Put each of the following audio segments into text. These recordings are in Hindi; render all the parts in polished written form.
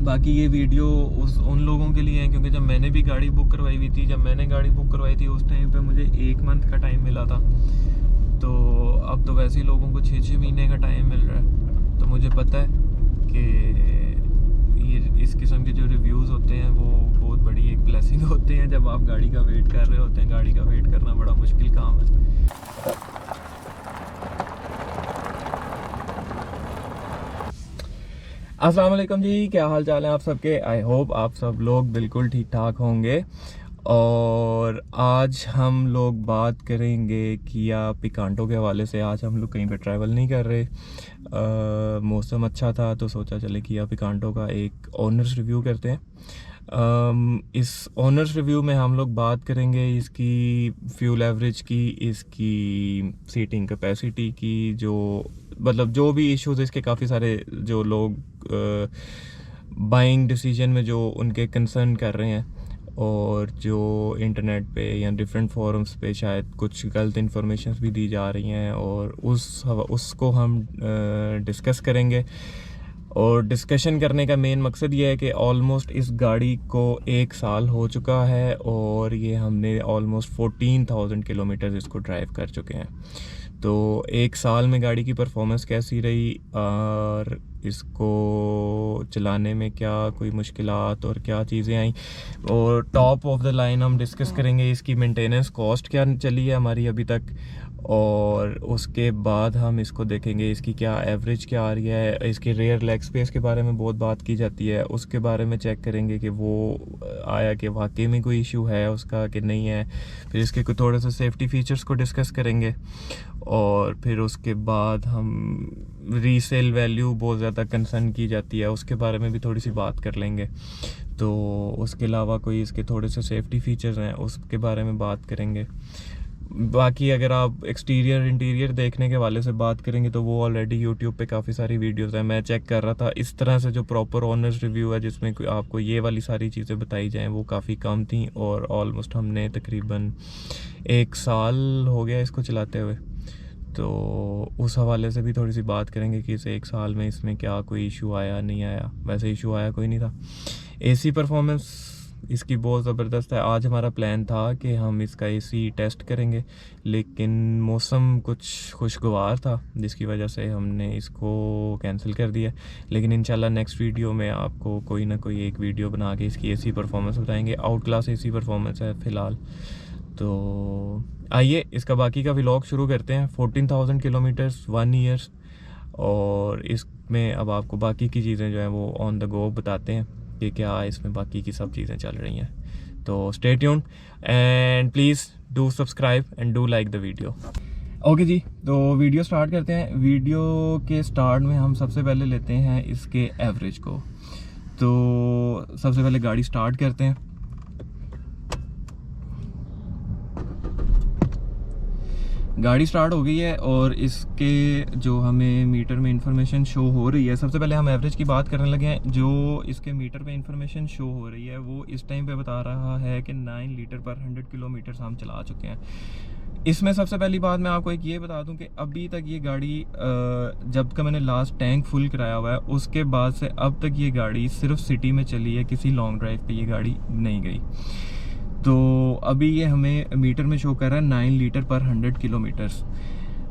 बाकी ये वीडियो उन लोगों के लिए है क्योंकि जब मैंने भी गाड़ी बुक करवाई हुई थी, जब मैंने गाड़ी बुक करवाई थी उस टाइम पे मुझे 1 मंथ का टाइम मिला था। तो अब तो वैसे ही लोगों को 6-6 महीने का टाइम मिल रहा है। तो मुझे पता है कि ये इस किस्म के जो रिव्यूज़ होते हैं वो बहुत बड़ी एक ब्लेसिंग होते हैं। जब आप गाड़ी का वेट कर रहे होते हैं, गाड़ी का वेट करना बड़ा मुश्किल काम है। अस्सलाम वालेकुम जी, क्या हाल चाल है आप सबके। आई होप आप सब लोग बिल्कुल ठीक ठाक होंगे। और आज हम लोग बात करेंगे किया पिकांटो के हवाले से। आज हम लोग कहीं पे ट्रैवल नहीं कर रहे। मौसम अच्छा था तो सोचा चले किया पिकांटो का एक ऑनर्स रिव्यू करते हैं। इस ऑनर्स रिव्यू में हम लोग बात करेंगे इसकी फ्यूल एवरेज की, इसकी सीटिंग कैपेसिटी की, जो मतलब जो भी इश्यूज इसके काफ़ी सारे जो लोग बाइंग डिसीजन में जो उनके कंसर्न कर रहे हैं, और जो इंटरनेट पे या डिफरेंट फोरम्स पे शायद कुछ गलत इन्फॉर्मेशन भी दी जा रही हैं, और उसको हम डिस्कस करेंगे। और डिस्कशन करने का मेन मकसद ये है कि ऑलमोस्ट इस गाड़ी को 1 साल हो चुका है और ये हमने ऑलमोस्ट 14,000 किलोमीटर इसको ड्राइव कर चुके हैं। तो 1 साल में गाड़ी की परफॉर्मेंस कैसी रही और इसको चलाने में क्या कोई मुश्किलात और क्या चीज़ें आई, और टॉप ऑफ द लाइन हम डिस्कस करेंगे इसकी मेंटेनेंस कॉस्ट क्या चली है हमारी अभी तक। और उसके बाद हम इसको देखेंगे इसकी क्या एवरेज क्या आ रही है। इसके रेयर लेग स्पेस के बारे में बहुत बात की जाती है, उसके बारे में चेक करेंगे कि वो आया कि वाकई में कोई इशू है उसका कि नहीं है। फिर इसके कुछ थोड़े से सेफ्टी फीचर्स को डिस्कस करेंगे, और फिर उसके बाद हम रीसेल वैल्यू बहुत ज़्यादा कंसर्न की जाती है, उसके बारे में भी थोड़ी सी बात कर लेंगे। तो उसके अलावा कोई इसके थोड़े से सेफ्टी फीचर्स हैं उसके बारे में बात करेंगे। बाकी अगर आप एक्सटीरियर इंटीरियर देखने के वाले से बात करेंगे तो वो ऑलरेडी यूट्यूब पे काफ़ी सारी वीडियोस हैं। मैं चेक कर रहा था इस तरह से जो प्रॉपर ऑनर्स रिव्यू है जिसमें आपको ये वाली सारी चीज़ें बताई जाएं वो काफ़ी कम थी, और ऑलमोस्ट हमने तकरीबन 1 साल हो गया इसको चलाते हुए। तो उस हवाले से भी थोड़ी सी बात करेंगे कि इस 1 साल में इसमें क्या कोई इशू आया नहीं आया। वैसे इशू आया कोई नहीं था। एसी परफॉर्मेंस इसकी बहुत ज़बरदस्त है। आज हमारा प्लान था कि हम इसका एसी टेस्ट करेंगे, लेकिन मौसम कुछ खुशगवार था जिसकी वजह से हमने इसको कैंसिल कर दिया। लेकिन इंशाल्लाह नेक्स्ट वीडियो में आपको कोई ना कोई एक वीडियो बना के इसकी एसी परफॉर्मेंस बताएंगे। आउट क्लास एसी परफॉर्मेंस है फ़िलहाल। तो आइए इसका बाकी का व्लॉग शुरू करते हैं। 14,000 किलोमीटर्स 1 ईयर्स, और इसमें अब आपको बाकी की चीज़ें जो हैं वो ऑन द गो बताते हैं कि क्या इसमें बाकी की सब चीज़ें चल रही हैं। तो stay tuned and please do subscribe and do like the video. Okay जी, तो वीडियो स्टार्ट करते हैं। वीडियो के स्टार्ट में हम सबसे पहले लेते हैं इसके एवरेज को। तो सबसे पहले गाड़ी स्टार्ट करते हैं। गाड़ी स्टार्ट हो गई है और इसके जो हमें मीटर में इंफॉर्मेशन शो हो रही है, सबसे पहले हम एवरेज की बात करने लगे हैं। जो इसके मीटर पे इंफॉर्मेशन शो हो रही है वो इस टाइम पे बता रहा है कि 9 लीटर पर 100 किलोमीटर हम चला चुके हैं। इसमें सबसे पहली बात मैं आपको एक ये बता दूं कि अभी तक ये गाड़ी जब तक मैंने लास्ट टैंक फुल कराया हुआ है उसके बाद से अब तक ये गाड़ी सिर्फ सिटी में चली है, किसी लॉन्ग ड्राइव पे ये गाड़ी नहीं गई। तो अभी ये हमें मीटर में शो कर रहा है 9 लीटर पर 100 किलोमीटर्स।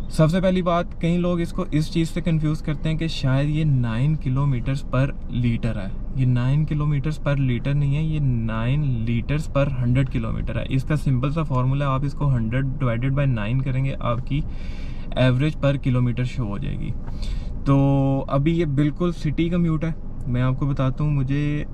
सबसे पहली बात, कई लोग इसको इस चीज़ से कंफ्यूज करते हैं कि शायद ये 9 किलोमीटर्स पर लीटर है। ये 9 किलोमीटर्स पर लीटर नहीं है, ये 9 लीटर्स पर 100 किलोमीटर है। इसका सिंपल सा फॉर्मूला, आप इसको 100 डिवाइडेड बाय 9 करेंगे, आपकी एवरेज पर किलोमीटर शो हो जाएगी। तो अभी ये बिल्कुल सिटी कम्यूट है। मैं आपको बताता हूँ, मुझे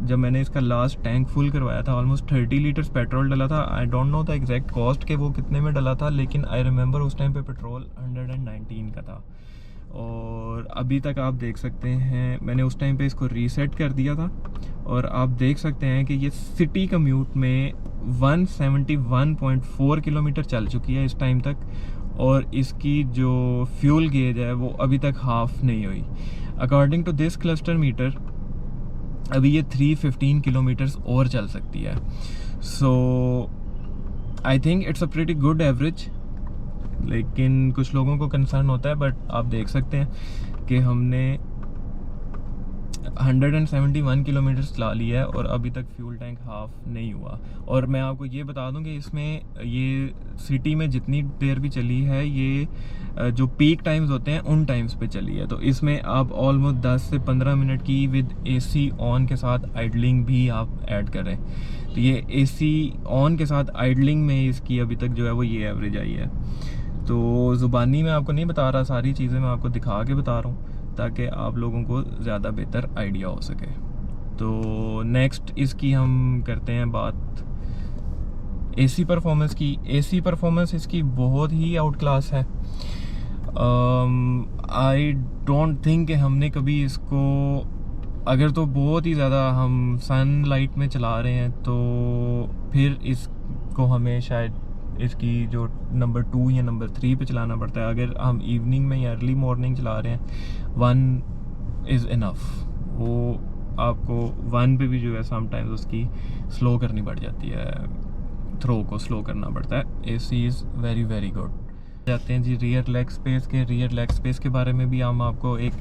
जब मैंने इसका लास्ट टैंक फुल करवाया था ऑलमोस्ट 30 लीटर्स पेट्रोल डला था। I don't know the exact cost के वो कितने में डला था, लेकिन आई रिमेंबर उस टाइम पे पेट्रोल 119 का था। और अभी तक आप देख सकते हैं मैंने उस टाइम पे इसको रीसेट कर दिया था, और आप देख सकते हैं कि ये सिटी कम्यूट में 171.4 किलोमीटर चल चुकी है इस टाइम तक, और इसकी जो फ्यूल गेज है वो अभी तक हाफ नहीं हुई। According to this cluster meter अभी ये 315 किलोमीटर्स और चल सकती है। So I think it's a pretty good average, लेकिन कुछ लोगों को कंसर्न होता है। बट आप देख सकते हैं कि हमने 171 किलोमीटर चला लिया है और अभी तक फ्यूल टैंक हाफ नहीं हुआ। और मैं आपको ये बता दूं कि इसमें ये सिटी में जितनी देर भी चली है, ये जो पीक टाइम्स होते हैं उन टाइम्स पे चली है। तो इसमें आप ऑलमोस्ट 10 से 15 मिनट की विद एसी ऑन के साथ आइडलिंग भी आप ऐड करें, तो ये एसी ऑन के साथ आइडलिंग में इसकी अभी तक जो है वो ये एवरेज आई है। तो ज़ुबानी मैं आपको नहीं बता रहा, सारी चीज़ें मैं आपको दिखा के बता रहा हूँ ताकि आप लोगों को ज़्यादा बेहतर आइडिया हो सके। तो नेक्स्ट इसकी हम करते हैं बात एसी परफॉर्मेंस की। एसी परफॉर्मेंस इसकी बहुत ही आउट क्लास है। आई डोंट थिंक कि हमने कभी इसको, अगर तो बहुत ही ज़्यादा हम सनलाइट में चला रहे हैं तो फिर इसको हमें शायद इसकी जो नंबर 2 या नंबर 3 पे चलाना पड़ता है। अगर हम इवनिंग में या अर्ली मॉर्निंग चला रहे हैं 1 इज़ इनफ। वो आपको 1 पे भी जो है समटाइम्स उसकी स्लो करनी पड़ जाती है, थ्रो को स्लो करना पड़ता है। AC is very very good. जाते हैं जी रियर लेग स्पेस के। रियर लेग स्पेस के बारे में भी हम आपको एक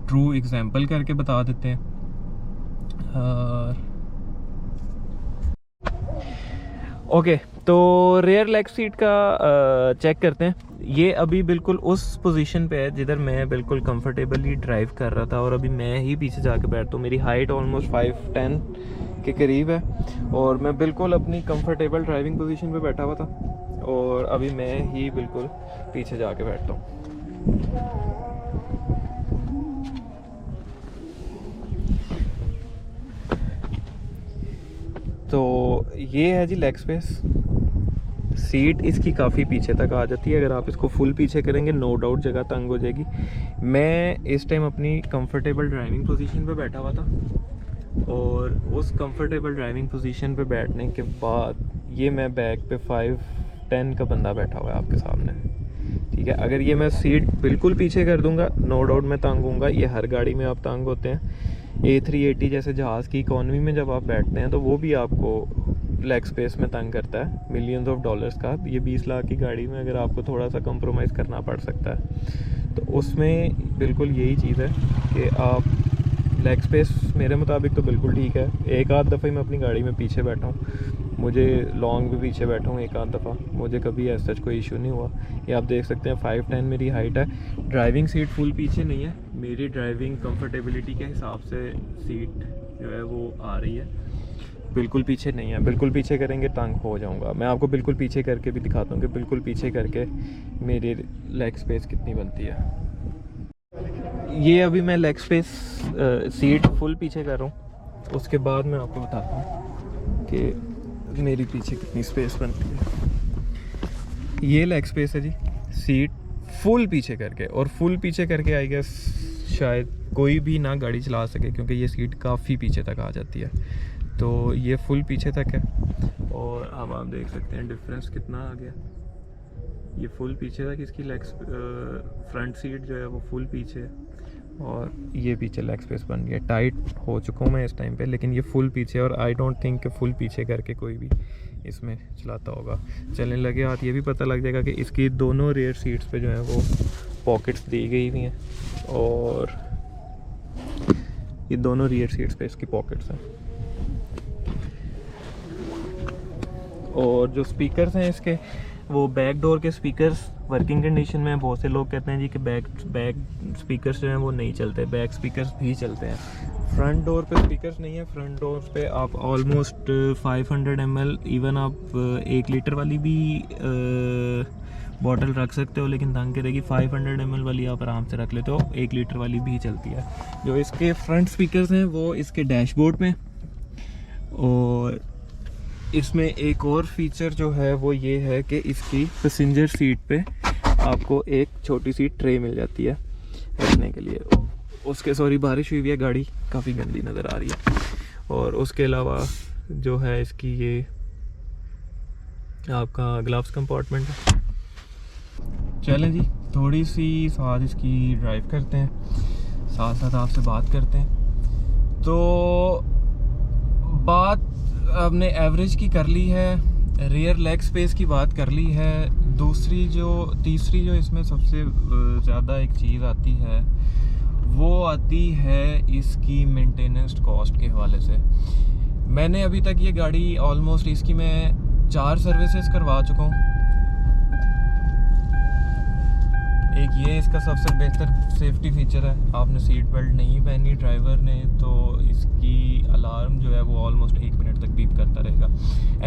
ट्रू एग्जांपल करके बता देते हैं। ओके, तो रेयर लेग सीट का चेक करते हैं। ये अभी बिल्कुल उस पोजीशन पे है जिधर मैं बिल्कुल कंफर्टेबली ड्राइव कर रहा था और अभी मैं ही पीछे जाके बैठता हूँ। मेरी हाइट ऑलमोस्ट 5'10" के करीब है और मैं बिल्कुल अपनी कंफर्टेबल ड्राइविंग पोजीशन पे बैठा हुआ था और अभी मैं ही बिल्कुल पीछे जाके बैठता हूँ। तो ये है जी लेग स्पेस। सीट इसकी काफ़ी पीछे तक आ जाती है। अगर आप इसको फुल पीछे करेंगे नो डाउट जगह तंग हो जाएगी। मैं इस टाइम अपनी कंफर्टेबल ड्राइविंग पोजीशन पे बैठा हुआ था और उस कंफर्टेबल ड्राइविंग पोजीशन पे बैठने के बाद ये मैं बैक पे 5'10" का बंदा बैठा हुआ है आपके सामने, ठीक है। अगर ये मैं सीट बिल्कुल पीछे कर दूंगा नो डाउट मैं तंग हूँगा। ये हर गाड़ी में आप तंग होते हैं। A380 जैसे जहाज़ की इकॉनमी में जब आप बैठते हैं तो वो भी आपको लेग स्पेस में तंग करता है मिलियंस ऑफ डॉलर्स का। ये 20 लाख की गाड़ी में अगर आपको थोड़ा सा कंप्रोमाइज़ करना पड़ सकता है तो उसमें बिल्कुल यही चीज़ है कि आप लेग स्पेस मेरे मुताबिक तो बिल्कुल ठीक है। एक आध दफ़ा ही मैं अपनी गाड़ी में पीछे बैठा हूँ, मुझे लॉन्ग भी पीछे बैठा हूँ एक आध दफ़ा, मुझे कभी ऐसा कोई इशू नहीं हुआ। ये आप देख सकते हैं 5'10" मेरी हाइट है। ड्राइविंग सीट फुल पीछे नहीं है, मेरी ड्राइविंग कंफर्टेबिलिटी के हिसाब से सीट जो है वो आ रही है, बिल्कुल पीछे नहीं है। बिल्कुल पीछे करेंगे तंग हो जाऊंगा। मैं आपको बिल्कुल पीछे करके भी दिखाता हूँ कि बिल्कुल पीछे करके मेरी लेग स्पेस कितनी बनती है। ये अभी मैं लेग स्पेस सीट फुल पीछे कर रहा हूँ, उसके बाद मैं आपको बताता हूँ कि मेरी पीछे कितनी स्पेस बनती है। ये लेग स्पेस है जी सीट फुल पीछे करके, और फुल पीछे करके आई गेस शायद कोई भी ना गाड़ी चला सके क्योंकि ये सीट काफ़ी पीछे तक आ जाती है। तो ये फुल पीछे तक है और अब आप देख सकते हैं डिफरेंस कितना आ गया। ये फुल पीछे तक इसकी लेग फ्रंट सीट जो है वो फुल पीछे है और ये पीछे लेग स्पेस बन गया। टाइट हो चुका हूँ मैं इस टाइम पे, लेकिन ये फुल पीछे और आई डोंट थिंक कि फुल पीछे करके कोई भी इसमें चलाता होगा। चलने लगे हाथ ये भी पता लग जाएगा कि इसकी दोनों रेयर सीट्स पे जो है वो पॉकेट्स दी गई हुई हैं और ये दोनों रियर सीट्स पे इसकी पॉकेट्स हैं। और जो स्पीकर्स हैं इसके वो बैक डोर के स्पीकर्स वर्किंग कंडीशन में। बहुत से लोग कहते हैं जी कि बैक स्पीकर्स जो हैं वो नहीं चलते, बैक स्पीकर्स भी चलते हैं। फ्रंट डोर पे स्पीकर्स नहीं है। फ्रंट डोर पे आप ऑलमोस्ट 500 ml इवन आप 1 लीटर वाली भी बॉटल रख सकते हो, लेकिन तंग करेगी। 500 ml वाली आप आराम से रख लेते हो, 1 लीटर वाली भी चलती है। जो इसके फ्रंट स्पीकर्स हैं वो इसके डैशबोर्ड में, और इसमें एक और फीचर जो है वो ये है कि इसकी पैसेंजर सीट पे आपको एक छोटी सी ट्रे मिल जाती है रखने के लिए। उसके सॉरी बारिश हुई है, गाड़ी काफ़ी गंदी नज़र आ रही है। और उसके अलावा जो है इसकी ये आपका ग्लव्स कंपार्टमेंट है। चलें जी थोड़ी सी साथ इसकी ड्राइव करते हैं, साथ साथ आपसे बात करते हैं। तो बात आपने एवरेज की कर ली है, रियर लेग स्पेस की बात कर ली है। तीसरी जो इसमें सबसे ज़्यादा एक चीज़ आती है वो आती है इसकी मेंटेनेंस कॉस्ट के हवाले से। मैंने अभी तक ये गाड़ी ऑलमोस्ट इसकी मैं 4 सर्विसेज करवा चुका हूँ। एक ये इसका सबसे बेहतर सेफ्टी फीचर है, आपने सीट बेल्ट नहीं पहनी ड्राइवर ने तो इसकी अलार्म जो है वो ऑलमोस्ट 1 मिनट तक बीप करता रहेगा।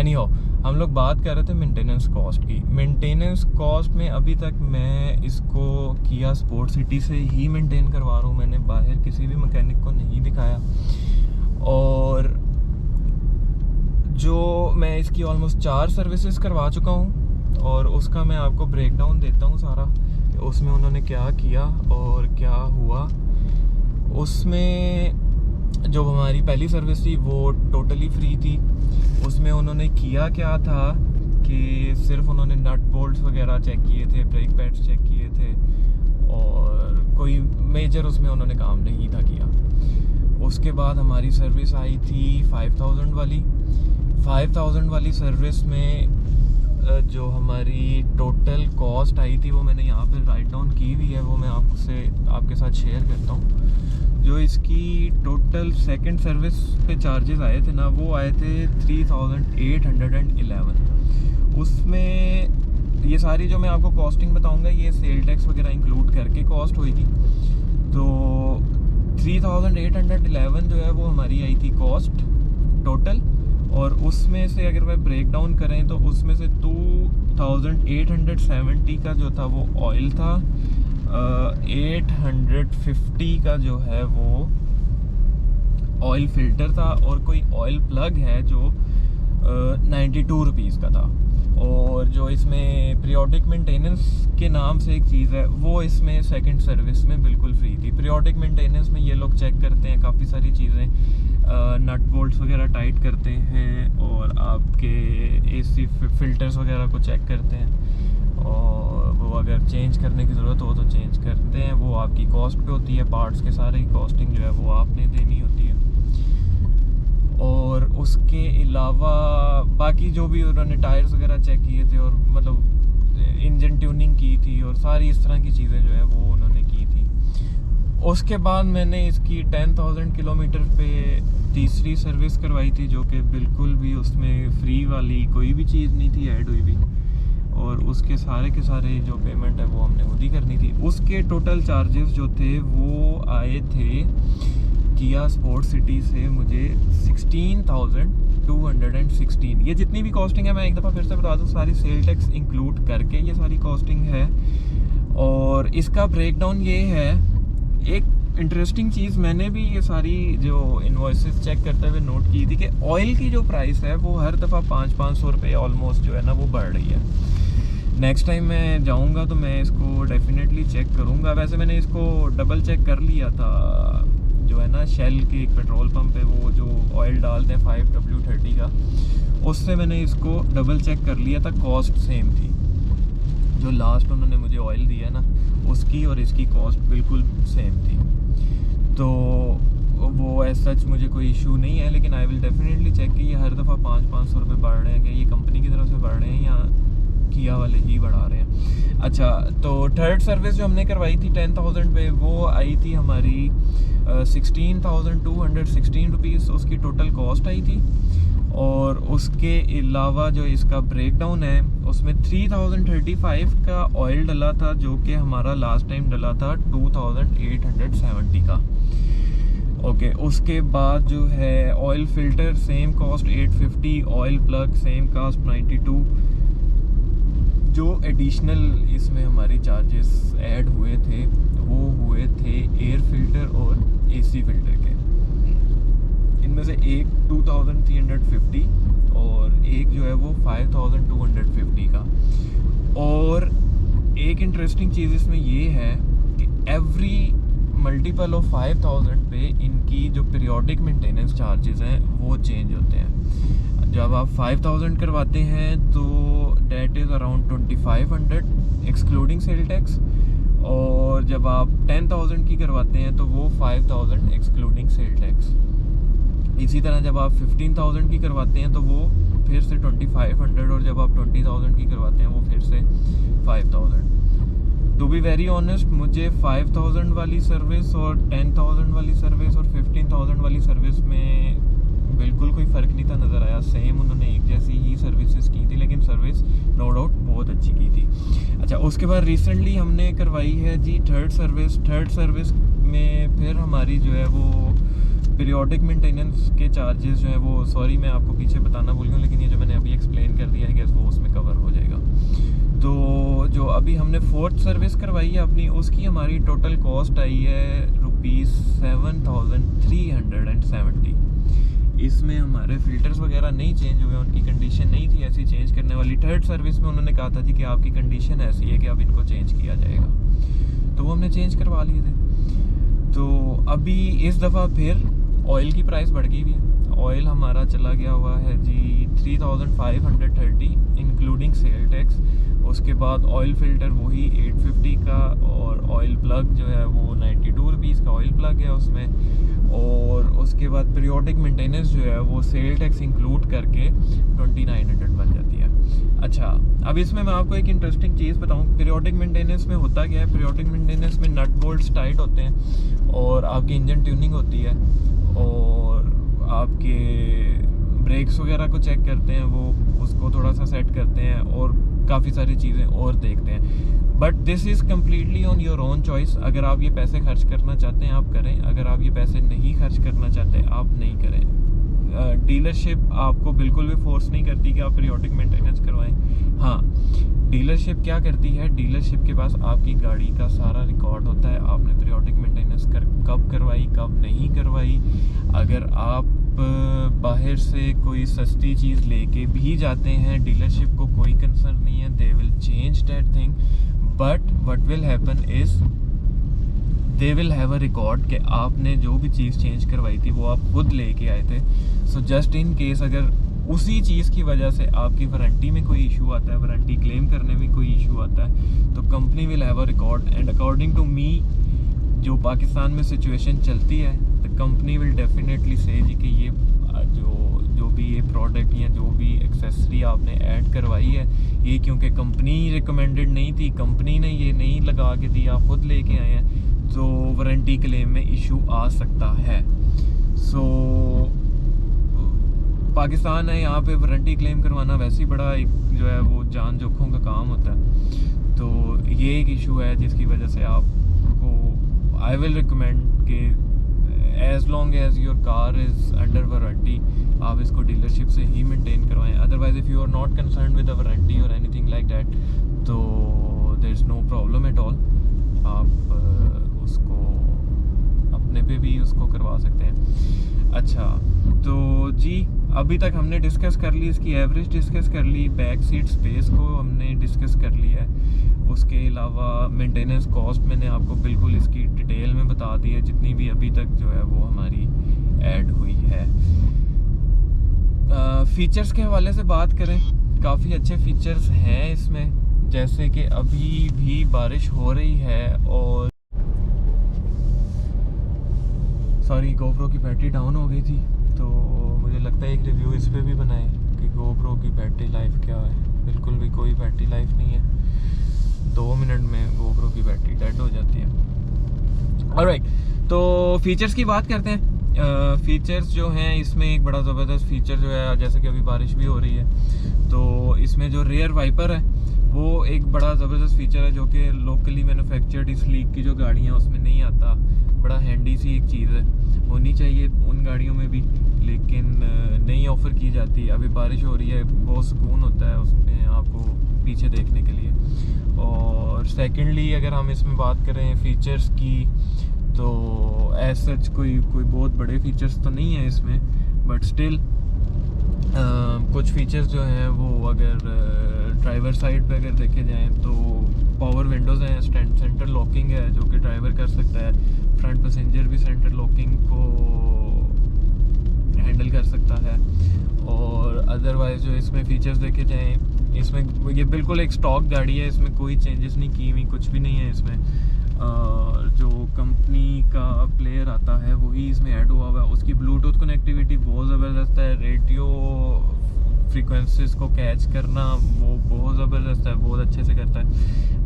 एनीहाउ, हम लोग बात कर रहे थे मेंटेनेंस कॉस्ट की। मेंटेनेंस कॉस्ट में अभी तक मैं इसको किया स्पोर्ट सिटी से ही मेंटेन करवा रहा हूँ, मैंने बाहर किसी भी मैकेनिक को नहीं दिखाया। और जो मैं इसकी ऑलमोस्ट 4 सर्विसेज करवा चुका हूँ और उसका मैं आपको ब्रेक डाउन देता हूँ सारा, उसमें उन्होंने क्या किया और क्या हुआ। उसमें जो हमारी पहली सर्विस थी वो टोटली फ्री थी। उसमें उन्होंने किया क्या था कि सिर्फ उन्होंने नट बोल्ट्स वगैरह चेक किए थे, ब्रेक पैड्स चेक किए थे और कोई मेजर उसमें उन्होंने काम नहीं था किया। उसके बाद हमारी सर्विस आई थी 5000 वाली। 5000 वाली सर्विस में जो हमारी टोटल कॉस्ट आई थी वो मैंने यहाँ पे राइट डाउन की हुई है, वो मैं आपके साथ शेयर करता हूँ। जो इसकी टोटल सेकंड सर्विस पे चार्जेस आए थे ना, वो आए थे 3811। उसमें ये सारी जो मैं आपको कॉस्टिंग बताऊँगा ये सेल टैक्स वगैरह इंक्लूड करके कॉस्ट होगी। तो 3811 जो है वो हमारी आई थी कॉस्ट टोटल, और उसमें से अगर वह ब्रेक डाउन करें तो उसमें से 2870 का जो था वो ऑयल था, 850 का जो है वो ऑयल फिल्टर था, और कोई ऑयल प्लग है जो 92 रुपीज़ का था। और जो इसमें पीरियोडिक मेंटेनेंस के नाम से एक चीज़ है वो इसमें सेकंड सर्विस में बिल्कुल फ्री थी। पीरियोडिक मेंटेनेंस में ये लोग चेक करते हैं काफ़ी सारी चीज़ें, नट बोल्ट्स वगैरह टाइट करते हैं और आपके एसी फिल्टर्स वगैरह को चेक करते हैं, और वो अगर चेंज करने की ज़रूरत हो तो चेंज करते हैं। वो आपकी कॉस्ट पे होती है, पार्ट्स के सारे की कॉस्टिंग जो है वो आपने देनी होती है। और उसके अलावा बाकी जो भी उन्होंने टायर्स वगैरह चेक किए थे और मतलब इंजन ट्यूनिंग की थी और सारी इस तरह की चीज़ें जो है वो उन्होंने की थी। उसके बाद मैंने इसकी 10,000 किलोमीटर पे तीसरी सर्विस करवाई थी, जो कि बिल्कुल भी उसमें फ्री वाली कोई भी चीज़ नहीं थी ऐड हुई भी, और उसके सारे के सारे जो पेमेंट है वो हमने खुद ही करनी थी। उसके टोटल चार्जेस जो थे वो आए थे किया स्पोर्ट सिटी से मुझे 16,216। ये जितनी भी कॉस्टिंग है मैं एक दफ़ा फिर से बता दूँ, सारी सेल टैक्स इंक्लूड करके ये सारी कॉस्टिंग है। और इसका ब्रेकडाउन ये है, एक इंटरेस्टिंग चीज़ मैंने भी ये सारी जो इन्वॉइसेस चेक करते हुए नोट की थी कि ऑयल की जो प्राइस है वो हर दफ़ा 500-500 रुपये ऑलमोस्ट जो है ना वो बढ़ रही है। नेक्स्ट टाइम मैं जाऊंगा तो मैं इसको डेफिनेटली चेक करूंगा। वैसे मैंने इसको डबल चेक कर लिया था, जो है ना शेल के एक पेट्रोल पंप है वो जो ऑयल डालते हैं 5W30 का, उससे मैंने इसको डबल चेक कर लिया था, कॉस्ट सेम थी। जो लास्ट उन्होंने मुझे ऑयल दिया ना उसकी और इसकी कॉस्ट बिल्कुल सेम थी। तो वो एज सच मुझे कोई इशू नहीं है, लेकिन आई विल डेफिनेटली चेक कि ये हर दफ़ा 500 रुपये बढ़ रहे हैं, कि ये कंपनी की तरफ से बढ़ रहे हैं या किया वाले ही बढ़ा रहे हैं। अच्छा, तो थर्ड सर्विस जो हमने करवाई थी 10,000 पे, वो आई थी हमारी 16,216 रुपीज़ उसकी टोटल कॉस्ट आई थी। और उसके अलावा जो इसका ब्रेकडाउन है उसमें 3035 का ऑयल डला था, जो कि हमारा लास्ट टाइम डला था 2870 का। ओके, उसके बाद जो है oil filter same cost 850, oil plug same cost 92। जो एडिशनल इसमें हमारी चार्जेस ऐड हुए थे वो हुए थे एयर फिल्टर और एसी फिल्टर के। इनमें से एक 2350 और एक जो है वो 5250 का। और एक इंटरेस्टिंग चीज़ इसमें ये है कि एवरी मल्टीपल ऑफ 5000 पे इनकी जो पीरियोडिक मेंटेनेंस चार्जेस हैं वो चेंज होते हैं। जब आप 5000 करवाते हैं तो that is around 2500 excluding sale tax, और जब आप 10,000 की करवाते हैं तो वो 5000 एक्सक्लूडिंग सेल टैक्स। इसी तरह जब आप 15,000 की करवाते हैं तो वो फिर से 2500, और जब आप 20,000 की करवाते हैं वो फिर से 5000। टू बी वेरी ऑनेस्ट, मुझे 5000 वाली सर्विस और 10,000 वाली सर्विस और 15,000 वाली सर्विस में बिल्कुल कोई फ़र्क नहीं था नज़र आया। सेम उन्होंने एक जैसी ही सर्विसेज की थी, लेकिन सर्विस नो डाउट बहुत अच्छी की थी। अच्छा, उसके बाद रिसेंटली हमने करवाई है जी थर्ड सर्विस में फिर हमारी जो है वो पीरियोडिक मेंटेनेंस के चार्जेस जो है वो, सॉरी मैं आपको पीछे बताना भूल गया, लेकिन ये जो मैंने अभी एक्सप्लेन कर दिया है गैस वो उसमें कवर हो जाएगा। तो जो अभी हमने फोर्थ सर्विस करवाई है अपनी, उसकी हमारी टोटल कॉस्ट आई है ₹7,370। इसमें हमारे फ़िल्टर्स वगैरह नहीं चेंज हुए, उनकी कंडीशन नहीं थी ऐसी चेंज करने वाली। थर्ड सर्विस में उन्होंने कहा था जी कि आपकी कंडीशन ऐसी है कि अब इनको चेंज किया जाएगा, तो वो हमने चेंज करवा लिए थे। तो अभी इस दफ़ा फिर ऑयल की प्राइस बढ़ गई हुई है। ऑयल हमारा चला गया हुआ है जी 3,530 इंक्लूडिंग सेल टैक्स। उसके बाद ऑयल फ़िल्टर वही 850 का, और ऑयल प्लग जो है वो 92 रुपीज़ का ऑयल प्लग है उसमें। और उसके बाद पीरियोडिक मेंटेनेंस जो है वो सेल टैक्स इंक्लूड करके 2900 बन जाती है। अच्छा, अब इसमें मैं आपको एक इंटरेस्टिंग चीज़ बताऊं, पीरियोडिक मेंटेनेंस में होता क्या है। पीरियोडिक मेंटेनेंस में नट बोल्ट्स टाइट होते हैं और आपकी इंजन ट्यूनिंग होती है और आपके ब्रेक्स वगैरह को चेक करते हैं, वो उसको थोड़ा सा सेट करते हैं और काफ़ी सारी चीज़ें और देखते हैं। But this is completely on your own choice. अगर आप ये पैसे खर्च करना चाहते हैं आप करें, अगर आप ये पैसे नहीं खर्च करना चाहते आप नहीं करें। डीलरशिप आपको बिल्कुल भी फोर्स नहीं करती कि आप पीरियोडिक मेंटेनेंस करवाएं। हाँ, डीलरशिप क्या करती है, डीलरशिप के पास आपकी गाड़ी का सारा रिकॉर्ड होता है, आपने पीरियोडिक मेंटेनेंस कब करवाई कब नहीं करवाई। अगर आप बाहर से कोई सस्ती चीज़ लेके भी जाते हैं, डीलरशिप को कोई कंसर्न नहीं है, they will change that thing. But what will happen is they will have a record कि आपने जो भी चीज़ चेंज करवाई थी वो आप खुद लेके आए थे। सो जस्ट इन केस अगर उसी चीज़ की वजह से आपकी वारंटी में कोई इशू आता है, वारंटी क्लेम करने में कोई इशू आता है, तो company will have a record. And according to me, जो पाकिस्तान में सिचुएशन चलती है, द कंपनी विल डेफिनेटली से जी कि ये जो भी ये प्रोडक्ट या जो भी एक्सेसरी आपने ऐड करवाई है, ये क्योंकि कंपनी रिकमेंडेड नहीं थी, कंपनी ने ये नहीं लगा के दी, आप खुद लेके आए हैं, तो वारंटी क्लेम में इशू आ सकता है। सो पाकिस्तान है, यहाँ पे वारंटी क्लेम करवाना वैसे ही बड़ा एक जो है वो जान जोखों का काम होता है। तो ये एक इशू है जिसकी वजह से आपको आई विल रिकमेंड कि as long as your car is under warranty आप इसको डीलरशिप से ही मेंटेन करवाएं। Otherwise if you are not concern with the warranty और एनीथिंग लाइक दैट, तो there is no problem at all. आप उसको अपने पे भी उसको करवा सकते हैं। अच्छा, तो जी अभी तक हमने डिस्कस कर ली, इसकी एवरेज डिस्कस कर ली, बैक सीट स्पेस को हमने डिस्कस कर लिया है। उसके अलावा मेंटेनेंस कॉस्ट मैंने आपको बिल्कुल इसकी डिटेल में बता दी है, जितनी भी अभी तक जो है वो हमारी ऐड हुई है। फीचर्स के हवाले से बात करें, काफ़ी अच्छे फीचर्स हैं इसमें, जैसे कि अभी भी बारिश हो रही है और सॉरी गोप्रो की बैटरी डाउन हो गई थी, तो मुझे लगता है एक रिव्यू इस पे भी बनाए कि गोप्रो की बैटरी लाइफ क्या है। बिल्कुल भी कोई बैटरी लाइफ नहीं है, 2 मिनट में गोप्रो की बैटरी डेड हो जाती है। ऑलराइट, तो फीचर्स की बात करते हैं। फीचर्स जो हैं इसमें एक बड़ा ज़बरदस्त फीचर जो है, जैसे कि अभी बारिश भी हो रही है, तो इसमें जो रेयर वाइपर है वो एक बड़ा ज़बरदस्त फीचर है जो कि लोकली मैन्युफैक्चर्ड इस लीग की जो गाड़ियाँ उसमें नहीं आता। बड़ा हैंडी सी एक चीज़ है, होनी चाहिए उन गाड़ियों में भी, लेकिन नहीं ऑफ़र की जाती। अभी बारिश हो रही है, बहुत सुकून होता है उसमें आपको पीछे देखने के लिए। और सेकेंडली अगर हम इसमें बात करें फ़ीचर्स की, तो एज सच कोई बहुत बड़े फीचर्स तो नहीं है इसमें, बट स्टिल कुछ फीचर्स जो हैं वो अगर ड्राइवर साइड पे अगर देखे जाएं तो पावर विंडोज़ हैं, सेंटर लॉकिंग है जो कि ड्राइवर कर सकता है, फ्रंट पैसेंजर भी सेंटर लॉकिंग को हैंडल कर सकता है। और अदरवाइज़ जो इसमें फ़ीचर्स देखे जाएं, इसमें ये बिल्कुल एक स्टॉक गाड़ी है, इसमें कोई चेंजेस नहीं की हुई, कुछ भी नहीं है इसमें। जो कंपनी का प्लेयर आता है वही इसमें ऐड हुआ हुआ है। उसकी ब्लूटूथ कनेक्टिविटी बहुत ज़बरदस्त है, रेडियो फ्रीक्वेंसीज को कैच करना वो बहुत ज़बरदस्त है, बहुत अच्छे से करता है।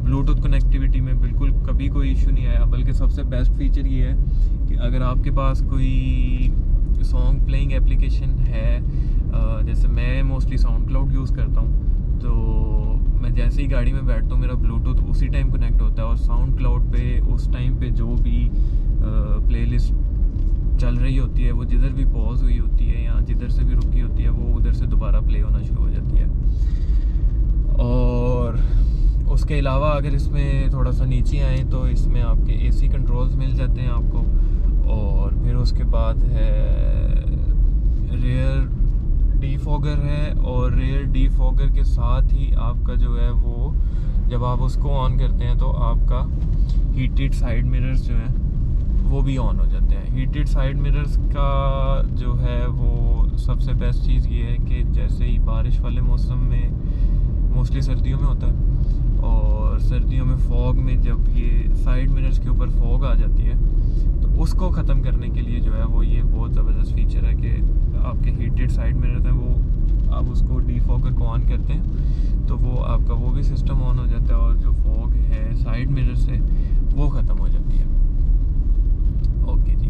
ब्लूटूथ कनेक्टिविटी में बिल्कुल कभी कोई इशू नहीं आया, बल्कि सबसे बेस्ट फीचर ये है कि अगर आपके पास कोई सॉन्ग प्लेइंग एप्लीकेशन है, जैसे मैं मोस्टली साउंड क्लाउड यूज़ करता हूँ, तो मैं जैसे ही गाड़ी में बैठता हूँ मेरा ब्लूटूथ उसी टाइम कनेक्ट होता है और साउंड क्लाउड पे उस टाइम पे जो भी प्लेलिस्ट चल रही होती है वो जिधर भी पॉज हुई होती है या जिधर से भी रुकी होती है वो उधर से दोबारा प्ले होना शुरू हो जाती है। और उसके अलावा अगर इसमें थोड़ा सा नीचे आए तो इसमें आपके एसी कंट्रोल्स मिल जाते हैं आपको, और फिर उसके बाद है रेयर डीफॉगर है, और रेयर डीफॉगर के साथ ही आपका जो है वो जब आप उसको ऑन करते हैं तो आपका हीटेड साइड मिरर्स जो है वो भी ऑन हो जाते हैं। हीटेड साइड मिरर्स का जो है वो सबसे बेस्ट चीज़ ये है कि जैसे ही बारिश वाले मौसम में, मोस्टली सर्दियों में होता है, और सर्दियों में फॉग में जब ये साइड मिरर्स के ऊपर फॉग आ जाती है तो उसको ख़त्म करने के लिए जो है वो ये बहुत ज़बरदस्त फीचर है कि आपके हीटेड साइड मिरर्स हैं वो आप उसको डीफॉगर को ऑन करते हैं तो वो आपका वो भी सिस्टम ऑन हो जाता है और जो फॉग है साइड मिरर से वो ख़त्म हो जाती है। ओके जी,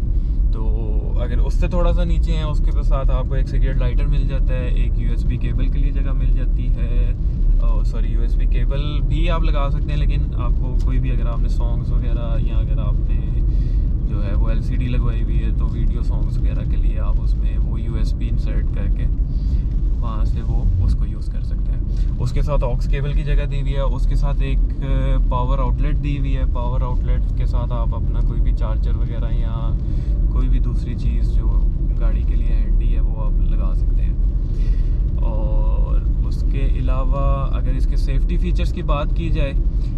तो अगर उससे थोड़ा सा नीचे हैं उसके साथ आपको एक सिगरेट लाइटर मिल जाता है, एक यूएसबी केबल के लिए जगह मिल जाती है, सॉरी यूएसबी केबल भी आप लगा सकते हैं, लेकिन आपको कोई भी अगर आपने सॉन्ग्स वगैरह या अगर आपने जो है वो एलसीडी लगवाई हुई है तो वीडियो सॉन्ग्स वगैरह के लिए आप उसमें वो यूएसबी इंसर्ट करके वहाँ से वो उसको यूज़ कर सकते हैं। उसके साथ ऑक्स केबल की जगह दी हुई है, उसके साथ एक पावर आउटलेट दी हुई है। पावर आउटलेट के साथ आप अपना कोई भी चार्जर वगैरह या कोई भी दूसरी चीज़ जो गाड़ी के लिए हैंडी है वो आप लगा सकते हैं। और उसके अलावा अगर इसके सेफ्टी फ़ीचर्स की बात की जाए,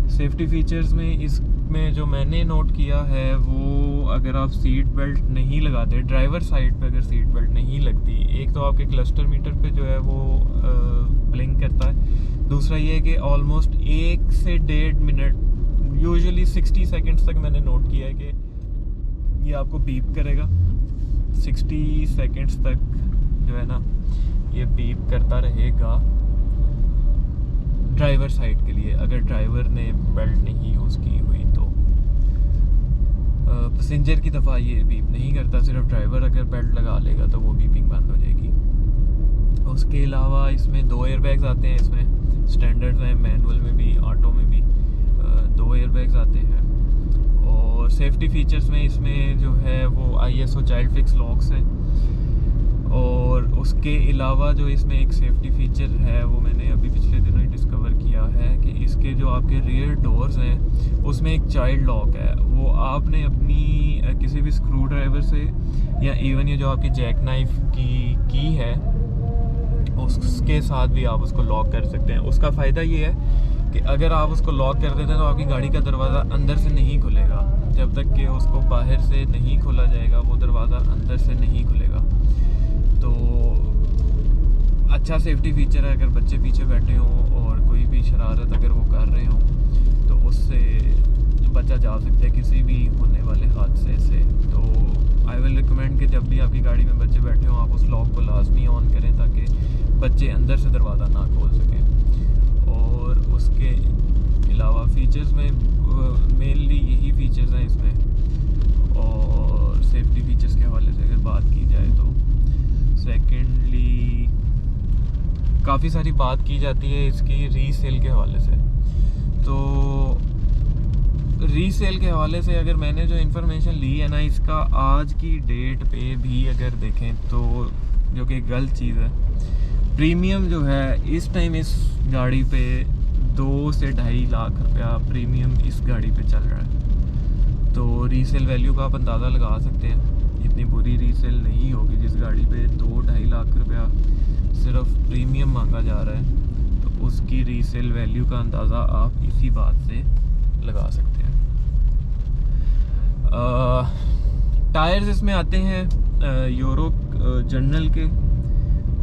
सेफ्टी फ़ीचर्स में इसमें जो मैंने नोट किया है वो अगर आप सीट बेल्ट नहीं लगाते, ड्राइवर साइड पे अगर सीट बेल्ट नहीं लगती, एक तो आपके क्लस्टर मीटर पे जो है वो ब्लिंक करता है, दूसरा ये है कि ऑलमोस्ट 1 से 1.5 मिनट, यूजुअली 60 सेकंड्स तक मैंने नोट किया है कि ये आपको बीप करेगा। 60 सेकंड्स तक जो है ना ये बीप करता रहेगा ड्राइवर साइड के लिए, अगर ड्राइवर ने बेल्ट नहीं यूज़ की हुई तो। पैसेंजर की दफ़ा ये बीप नहीं करता, सिर्फ ड्राइवर अगर बेल्ट लगा लेगा तो वो बीपिंग बंद हो जाएगी। उसके अलावा इसमें 2 एयरबैग्स आते हैं, इसमें स्टैंडर्ड्स हैं, मैनुअल में भी ऑटो में भी 2 एयरबैग्स आते हैं। और सेफ्टी फीचर्स में इसमें जो है वो ISO चाइल्ड फिक्स लॉक्स हैं। और उसके अलावा जो इसमें एक सेफ्टी फीचर है वो मैंने अभी पिछले दिनों ही डिस्कवर किया है कि इसके जो आपके रियर डोर्स हैं उसमें एक चाइल्ड लॉक है, वो आपने अपनी किसी भी स्क्रू ड्राइवर से या इवन ये जो आपकी जैक नाइफ की है उसके साथ भी आप उसको लॉक कर सकते हैं। उसका फ़ायदा ये है कि अगर आप उसको लॉक कर देते हैं तो आपकी गाड़ी का दरवाज़ा अंदर से नहीं खुलेगा, जब तक कि उसको बाहर से नहीं खोला जाएगा वो दरवाज़ा अंदर से नहीं खुलेगा। तो अच्छा सेफ्टी फीचर है, अगर बच्चे पीछे बैठे हों और कोई भी शरारत अगर वो कर रहे हों तो उससे बचा जा सकता है किसी भी होने वाले हादसे से। तो आई विल रिकमेंड कि जब भी आपकी गाड़ी में बच्चे बैठे हों आप उस लॉक को लाजमी ऑन करें ताकि बच्चे अंदर से दरवाज़ा ना खोल सकें। और उसके अलावा फ़ीचर्स में मेनली यही फ़ीचर्स हैं इसमें। और सेफ्टी फ़ीचर्स के हवाले से अगर बात की जाए तो सेकेंडली काफ़ी सारी बात की जाती है इसकी रीसेल के हवाले से। तो रीसेल के हवाले से अगर मैंने जो इन्फॉर्मेशन ली है ना, इसका आज की डेट पे भी अगर देखें तो जो कि गलत चीज़ है, प्रीमियम जो है इस टाइम इस गाड़ी पे 2 से 2.5 लाख रुपया प्रीमियम इस गाड़ी पे चल रहा है। तो रीसेल वैल्यू का आप अंदाज़ा लगा सकते हैं, इतनी बुरी रीसेल नहीं होगी जिस गाड़ी पे 2-2.5 लाख रुपया सिर्फ प्रीमियम मांगा जा रहा है। तो उसकी रीसेल वैल्यू का अंदाज़ा आप इसी बात से लगा सकते हैं। टायर्स इसमें आते हैं यूरो जनरल के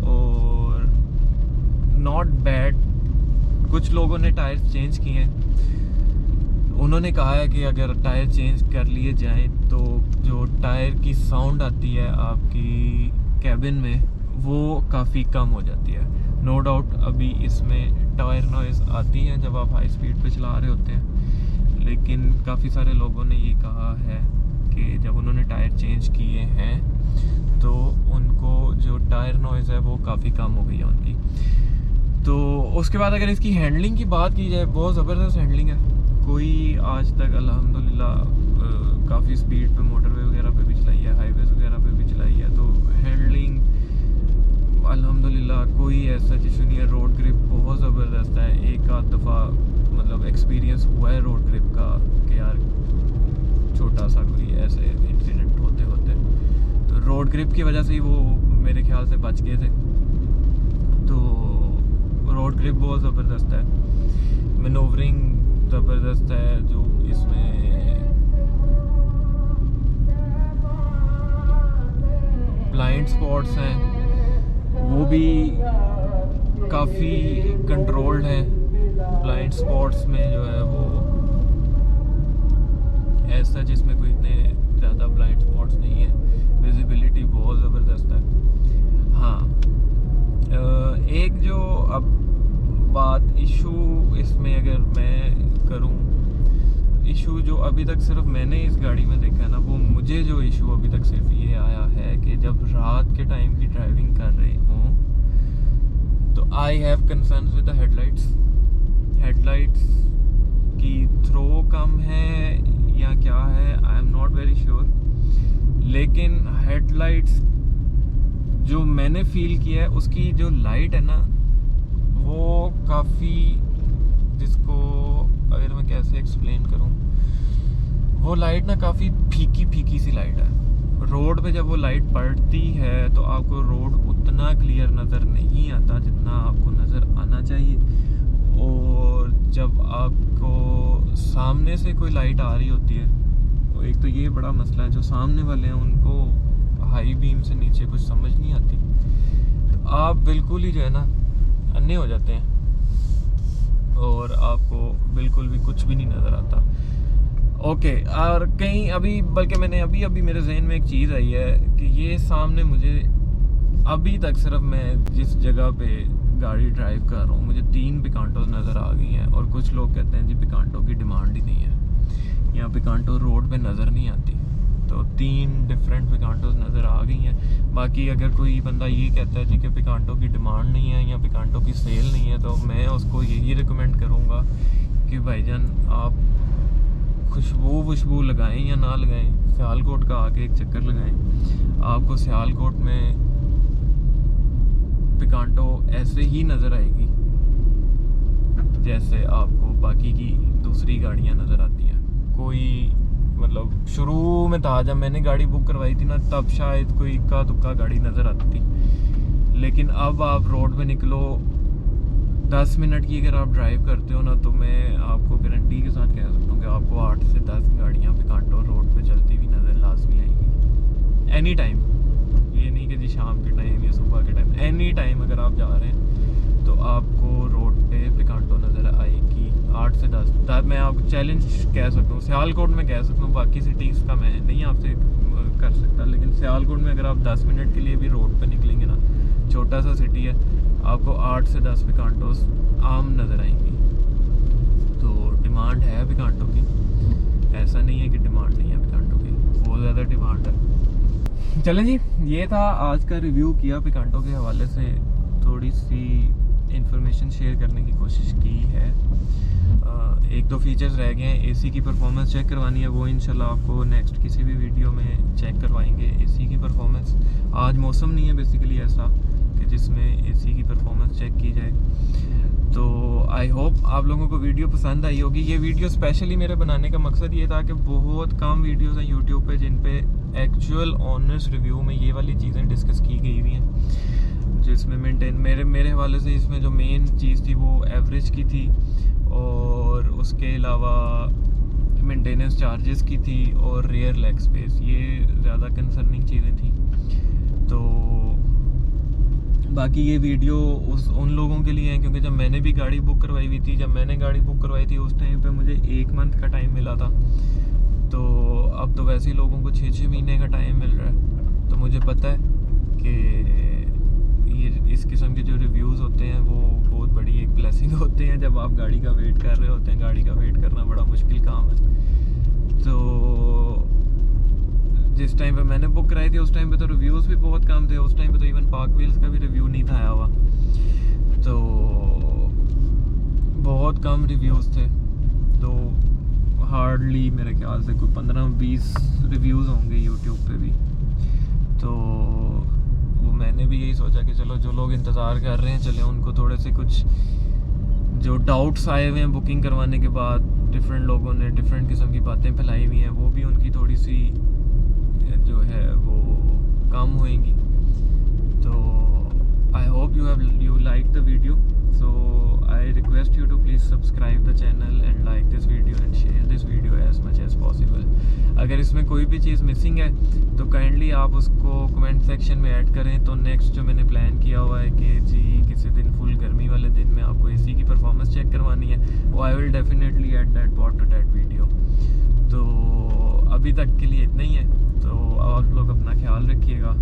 और नॉट बैड। कुछ लोगों ने टायर्स चेंज किए हैं, उन्होंने कहा है कि अगर टायर चेंज कर लिए जाएं तो जो टायर की साउंड आती है आपकी कैबिन में वो काफ़ी कम हो जाती है। नो डाउट अभी इसमें टायर नॉइज़ आती है जब आप हाई स्पीड पे चला रहे होते हैं, लेकिन काफ़ी सारे लोगों ने ये कहा है कि जब उन्होंने टायर चेंज किए हैं तो उनको जो टायर नॉइज़ है वो काफ़ी कम हो गई है उनकी। तो उसके बाद अगर इसकी हैंडलिंग की बात की जाए, बहुत ज़बरदस्त हैंडलिंग है। कोई आज तक अल्हम्दुलिल्लाह काफ़ी स्पीड पे मोटरवे वगैरह पे भी चलाई है, हाईवेज़ वगैरह पे भी चलाई है, तो हैंडलिंग अल्हम्दुलिल्लाह कोई ऐसा इशू नहीं है। रोड ग्रिप बहुत ज़बरदस्त है। एक आध दफ़ा मतलब एक्सपीरियंस हुआ है रोड ग्रिप का कि यार छोटा सा कोई ऐसे इंसिडेंट होते होते तो रोड ग्रिप की वजह से ही वो मेरे ख्याल से बच गए थे। तो रोड ग्रिप बहुत ज़बरदस्त है, मैनूवरिंग ज़बरदस्त है। जो इसमें ब्लाइंड स्पॉट्स हैं वो भी काफ़ी कंट्रोल्ड हैं। ब्लाइंड स्पॉट्स में जो है वो ऐसा जिसमें कोई इतने ज़्यादा ब्लाइंड स्पॉट्स नहीं है, विजिबिलिटी बहुत ज़बरदस्त है। हाँ, एक जो अब बात इशू इसमें अगर मैं करूं, इशू जो अभी तक सिर्फ मैंने इस गाड़ी में देखा है ना, वो मुझे जो इशू अभी तक सिर्फ ये आया है कि जब रात के टाइम की ड्राइविंग कर रही हूँ तो I have concerns with the headlights की थ्रो कम है या क्या है, I am not very sure. लेकिन हेडलाइट्स जो मैंने फील किया है उसकी जो लाइट है ना वो काफ़ी, जिसको अगर मैं कैसे एक्सप्लेन करूं, वो लाइट ना काफ़ी फीकी सी लाइट है। रोड पे जब वो लाइट पड़ती है तो आपको रोड उतना क्लियर नज़र नहीं आता जितना आपको नज़र आना चाहिए। और जब आपको सामने से कोई लाइट आ रही होती है तो एक तो ये बड़ा मसला है, जो सामने वाले हैं उनको हाई बीम से नीचे कुछ समझ नहीं आती, तो आप बिल्कुल ही जो है ना अन्ने हो जाते हैं और आपको बिल्कुल भी कुछ भी नहीं नज़र आता। ओके, और कहीं अभी बल्कि मैंने अभी मेरे जहन में एक चीज़ आई है कि ये सामने मुझे अभी तक सिर्फ मैं जिस जगह पे गाड़ी ड्राइव कर रहा हूँ मुझे 3 पिकांटोज नज़र आ गई हैं। और कुछ लोग कहते हैं जी पिकांटो की डिमांड ही नहीं है, यहाँ पिकांटो रोड पे नज़र नहीं आती, तो 3 डिफरेंट पिकांटोज नज़र आ गई हैं। बाकी अगर कोई बंदा ये कहता है जी कि पिकांटो की डिमांड नहीं है या पिकांटो की सेल नहीं है, तो मैं उसको यही रिकमेंड करूँगा कि भाईजान आप खुशबू लगाएं या ना लगाएं, सियालकोट का आके एक चक्कर लगाएं। आपको सियालकोट में पिकांटो ऐसे ही नज़र आएगी जैसे आपको बाकी की दूसरी गाड़ियाँ नज़र आती हैं। कोई मतलब शुरू में था जब मैंने गाड़ी बुक करवाई थी ना, तब शायद कोई इक्का दुक्का गाड़ी नज़र आती थी, लेकिन अब आप रोड पे निकलो 10 मिनट की अगर आप ड्राइव करते हो ना, तो मैं आपको गारंटी के साथ कह सकता हूँ कि आपको 8 से 10 गाड़ियाँ पिकांटो रोड पे चलती हुई नज़र लाजमी आएंगी एनी टाइम। ये नहीं कि जी शाम के टाइम या सुबह के टाइम, एनी टाइम अगर आप जा रहे हैं तो आपको रोड पे पिकांटो नज़र आएगी 8 से 10। मैं आपको चैलेंज कह सकता हूँ, सियालकोट में कह सकता हूँ, बाकी सिटीज़ का मैं नहीं आपसे कर सकता, लेकिन सियालकोट में अगर आप 10 मिनट के लिए भी रोड पे निकलेंगे ना, छोटा सा सिटी है, आपको 8 से 10 पिकांटोस आम नज़र आएंगी। तो डिमांड है पिकांटो की, ऐसा नहीं है कि डिमांड नहीं है पिकांटो की, बहुत ज़्यादा डिमांड है। चलें जी, ये था आज का रिव्यू किया पिकांटो के हवाले से, थोड़ी सी इंफॉर्मेशन शेयर करने की कोशिश की है। 1-2 फीचर्स रह गए हैं। एसी की परफॉर्मेंस चेक करवानी है, वो इंशाल्लाह आपको नेक्स्ट किसी भी वीडियो में चेक करवाएंगे एसी की परफॉर्मेंस। आज मौसम नहीं है बेसिकली ऐसा कि जिसमें एसी की परफॉर्मेंस चेक की जाए। तो आई होप आप लोगों को वीडियो पसंद आई होगी। ये वीडियो स्पेशली मेरे बनाने का मकसद ये था कि बहुत कम वीडियोस हैं यूट्यूब पे जिन पे एक्चुअल ऑनेस्ट रिव्यू में ये वाली चीज़ें डिस्कस की गई हुई हैं, जिसमें मेंटेन मेरे हवाले से इसमें जो मेन चीज़ थी वो एवरेज की थी, और उसके अलावा मेंटेनेंस चार्जेस की थी, और रेयर लेग स्पेस, ये ज़्यादा कंसर्निंग चीज़ें थी। तो बाकी ये वीडियो उन लोगों के लिए है क्योंकि जब मैंने भी गाड़ी बुक करवाई हुई थी, जब मैंने गाड़ी बुक करवाई थी उस टाइम पे मुझे 1 मंथ का टाइम मिला था। तो अब तो वैसे ही लोगों को 6-6 महीने का टाइम मिल रहा है। तो मुझे पता है कि ये इस किस्म के जो रिव्यूज़ होते हैं होते हैं जब आप गाड़ी का वेट कर रहे होते हैं। गाड़ी का वेट करना बड़ा मुश्किल काम है। तो जिस टाइम पे मैंने बुक कराई थी उस टाइम पे तो रिव्यूज़ भी बहुत कम थे। उस टाइम पे तो इवन पार्क व्हील्स का भी रिव्यू नहीं था आया हुआ, तो बहुत कम रिव्यूज़ थे। तो हार्डली मेरे ख्याल से कोई 15-20 रिव्यूज़ होंगे यूट्यूब पे भी। तो वो मैंने भी यही सोचा कि चलो जो लोग इंतज़ार कर रहे हैं चले उनको थोड़े से कुछ जो डाउट्स आए हुए हैं बुकिंग करवाने के बाद, डिफरेंट लोगों ने डिफरेंट किस्म की बातें फैलाई हुई हैं, वो भी उनकी थोड़ी सी जो है वो कम होएंगी। तो I hope you like the video. So I request you to please subscribe the channel and like this video and share this video as much as possible. अगर इसमें कोई भी चीज़ मिसिंग है तो काइंडली आप उसको कमेंट सेक्शन में ऐड करें। तो नेक्स्ट जो मैंने प्लान किया हुआ है कि जी किसी दिन फुल गर्मी वाले दिन में आपको एसी की परफॉर्मेंस चेक करवानी है, वो I will definitely add that part two that video. तो अभी तक के लिए इतना ही है। तो आप लोग अपना ख्याल रखिएगा।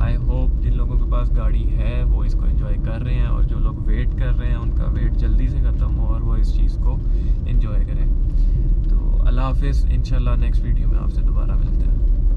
आई होप जिन लोगों के पास गाड़ी है वो इसको एंजॉय कर रहे हैं, और जो लोग वेट कर रहे हैं उनका वेट जल्दी से ख़त्म हो और वो इस चीज़ को एंजॉय करें। तो अल्लाह हाफिज़। इंशाल्लाह नेक्स्ट वीडियो में आपसे दोबारा मिलते हैं।